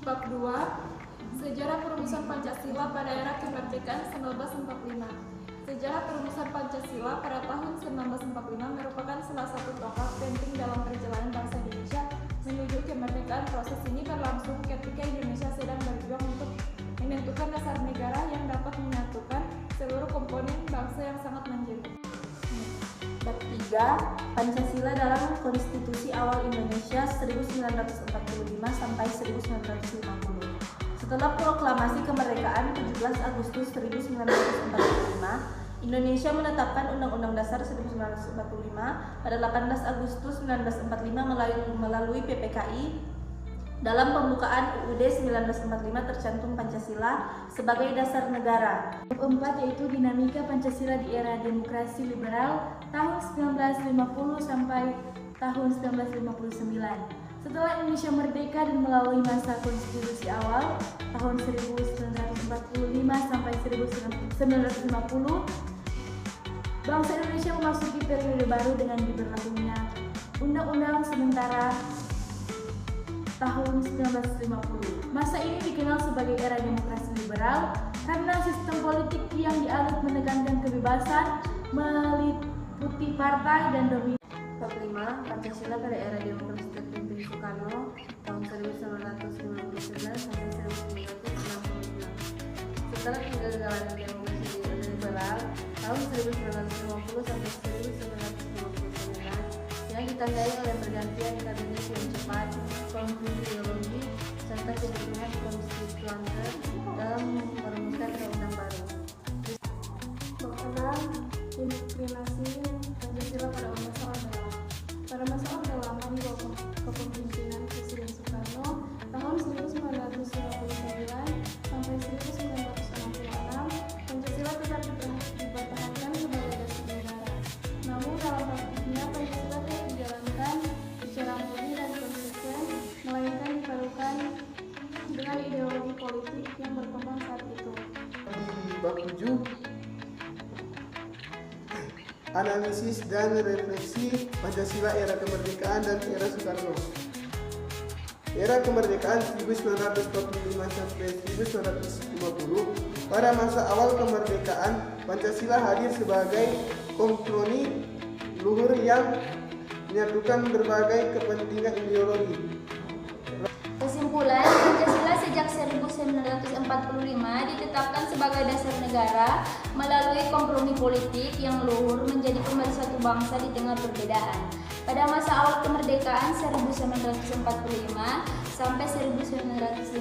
Bab 2. Sejarah perumusan Pancasila pada era kemerdekaan 1945. Sejarah perumusan Pancasila pada tahun 1945 merupakan salah satu tonggak penting dalam perjalanan bangsa Indonesia menuju kemerdekaan. Proses ini berlangsung ketika Indonesia sedang berjuang untuk menentukan dasar negara yang dapat menyatukan seluruh komponen bangsa yang sangat menjadi. Bab 3. Pancasila dalam Konstitusi Awal Indonesia 1945 sampai 1950. Setelah proklamasi kemerdekaan 17 Agustus 1945, Indonesia menetapkan Undang-Undang Dasar 1945 pada 18 Agustus 1945 melalui PPKI. Dalam pembukaan UUD 1945 tercantum Pancasila sebagai dasar negara. Bab 4 yaitu dinamika Pancasila di era demokrasi liberal tahun 1950 sampai tahun 1959. Setelah Indonesia merdeka dan melalui masa konstitusi awal tahun 1945 sampai 1950, bangsa Indonesia memasuki periode baru dengan diberlakunya Undang-Undang Sementara tahun 1950. Masa ini dikenal sebagai era demokrasi liberal karena sistem politik yang dianut menekankan kebebasan, meliputi partai dan dominasi. Bab 5. Pancasila pada era demokrasi terpimpin Soekarno tahun 1959 sampai 1969. Setelah kegagalan demokrasi liberal tahun 1950 sampai 1959 yang ditandai oleh pergantian kabinet yang cepat, konflik ideologi, serta kebutuhan konstituante dalam merumuskan undang-undang baru. Bab 6. Indoktrinasi Pancasila pada masa Orde Lama. Pada masa Orde Lama di bawah kepemimpinan Presiden Soekarno tahun 1959 sampai 1966, Pancasila tetap dipertahankan sebagai dasar negara. Namun dalam praktiknya Pancasila tidak dijalankan secara murni dan konsisten, melainkan dipadukan dengan ideologi politik yang berkembang saat itu. Bab 7. Analisis dan refleksi Pancasila era kemerdekaan dan era Soekarno. Era kemerdekaan 1945 sampai 1950. Pada masa awal kemerdekaan, Pancasila hadir sebagai kompromi luhur yang menyatukan berbagai kepentingan ideologi. Kesimpulan, Pancasila sejak 1945 ditetapkan sebagai dasar negara melalui kompromi politik yang luhur menjadi pemersatu bangsa di tengah perbedaan. Pada masa awal kemerdekaan 1945 sampai 1950,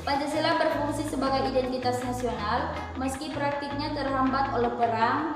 Pancasila berfungsi sebagai identitas nasional meski praktiknya terhambat oleh perang,